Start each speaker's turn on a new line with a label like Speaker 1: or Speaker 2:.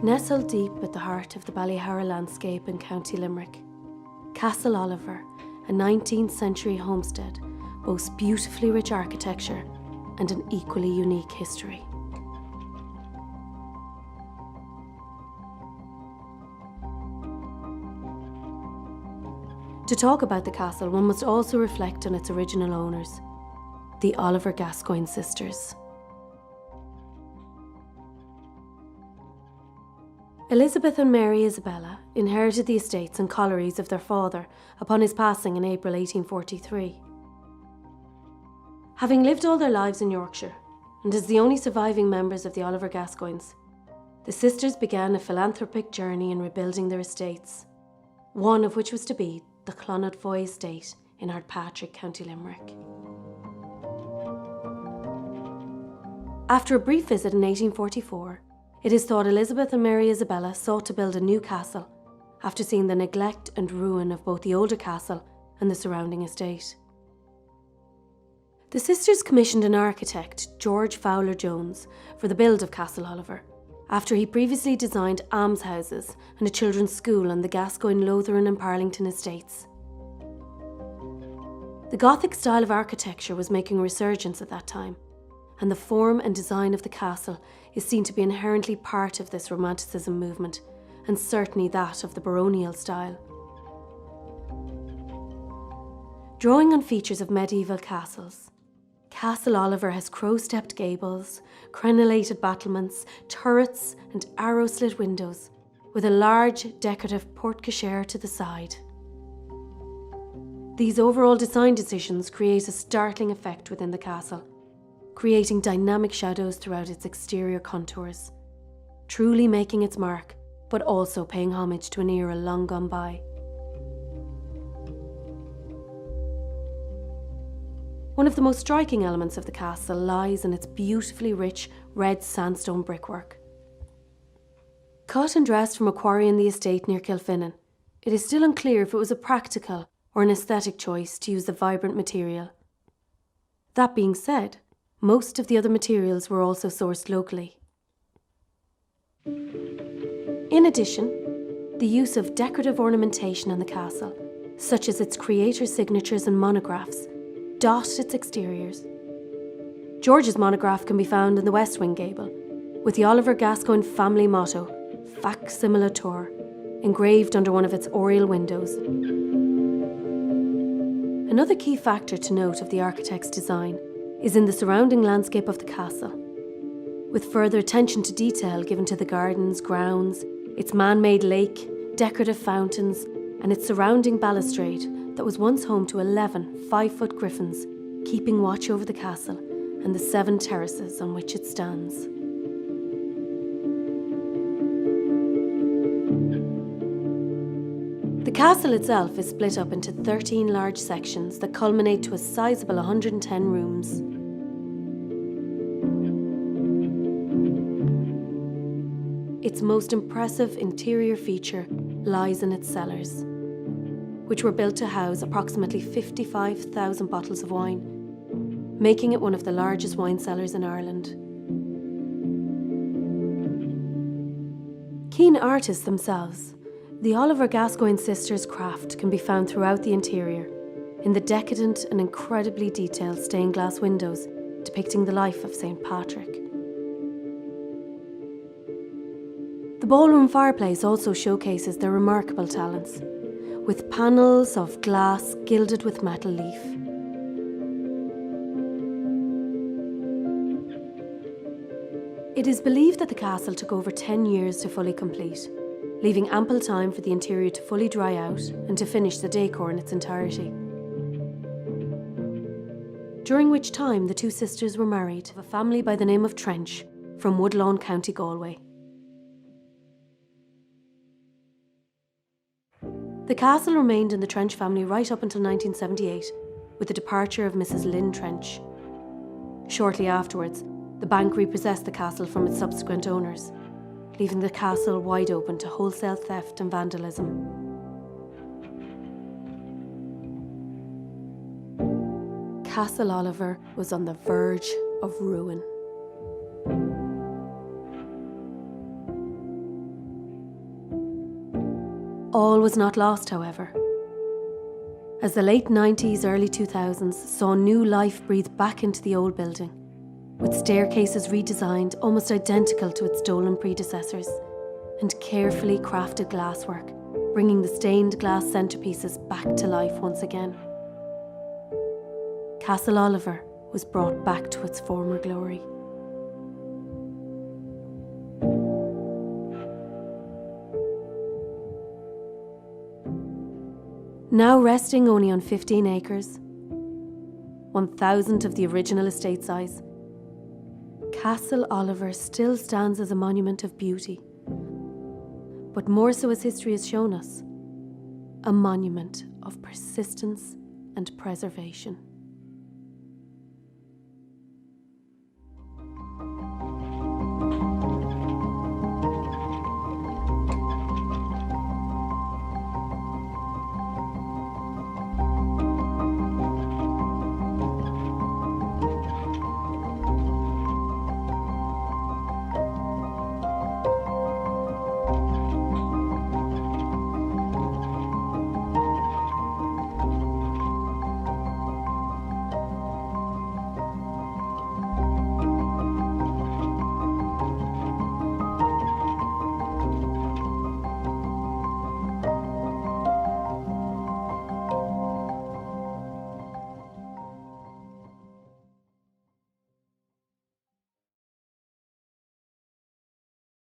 Speaker 1: Nestled deep at the heart of the Ballyhara landscape in County Limerick, Castle Oliver, a 19th century homestead, boasts beautifully rich architecture and an equally unique history. To talk about the castle, one must also reflect on its original owners, the Oliver Gascoigne sisters. Elizabeth and Mary Isabella inherited the estates and collieries of their father upon his passing in April 1843. Having lived all their lives in Yorkshire, and as the only surviving members of the Oliver Gascoignes, the sisters began a philanthropic journey in rebuilding their estates, one of which was to be the Clonardfoy estate in Ardpatrick, County Limerick. After a brief visit in 1844, it is thought Elizabeth and Mary Isabella sought to build a new castle after seeing the neglect and ruin of both the older castle and the surrounding estate. The sisters commissioned an architect, George Fowler Jones, for the build of Castle Oliver, after he previously designed almshouses and a children's school on the Gascoigne, Lothian and Parlington estates. The Gothic style of architecture was making a resurgence at that time, and the form and design of the castle is seen to be inherently part of this Romanticism movement, and certainly that of the baronial style. Drawing on features of medieval castles, Castle Oliver has crow-stepped gables, crenellated battlements, turrets and arrow-slit windows, with a large decorative porte-cochere to the side. These overall design decisions create a startling effect within the castle, creating dynamic shadows throughout its exterior contours, truly making its mark, but also paying homage to an era long gone by. One of the most striking elements of the castle lies in its beautifully rich red sandstone brickwork. Cut and dressed from a quarry in the estate near Kilfinnan, it is still unclear if it was a practical or an aesthetic choice to use the vibrant material. That being said, most of the other materials were also sourced locally. In addition, the use of decorative ornamentation on the castle, such as its creator signatures and monographs, dot its exteriors. George's monograph can be found in the west wing gable, with the Oliver Gascoigne family motto, Fac Simulator, engraved under one of its oriel windows. Another key factor to note of the architect's design is in the surrounding landscape of the castle, with further attention to detail given to the gardens, grounds, its man-made lake, decorative fountains, and its surrounding balustrade that was once home to 11 5-foot griffins keeping watch over the castle and the 7 terraces on which it stands. The castle itself is split up into 13 large sections that culminate to a sizable 110 rooms. Its most impressive interior feature lies in its cellars, which were built to house approximately 55,000 bottles of wine, making it one of the largest wine cellars in Ireland. Keen artists themselves, the Oliver Gascoigne sisters' craft can be found throughout the interior, in the decadent and incredibly detailed stained glass windows depicting the life of St. Patrick. The ballroom fireplace also showcases their remarkable talents, with panels of glass gilded with metal leaf. It is believed that the castle took over 10 years to fully complete, leaving ample time for the interior to fully dry out and to finish the decor in its entirety. During which time the two sisters were married to a family by the name of Trench from Woodlawn, County Galway. The castle remained in the Trench family right up until 1978, with the departure of Mrs. Lynn Trench. Shortly afterwards, the bank repossessed the castle from its subsequent owners, leaving the castle wide open to wholesale theft and vandalism. Castle Oliver was on the verge of ruin. All was not lost, however. As the late 90s, early 2000s saw new life breathe back into the old building, with staircases redesigned almost identical to its stolen predecessors, and carefully crafted glasswork, bringing the stained glass centerpieces back to life once again. Castle Oliver was brought back to its former glory. Now resting only on 15 acres, 1,000 of the original estate size, Castle Oliver still stands as a monument of beauty, but more so, as history has shown us, a monument of persistence and preservation.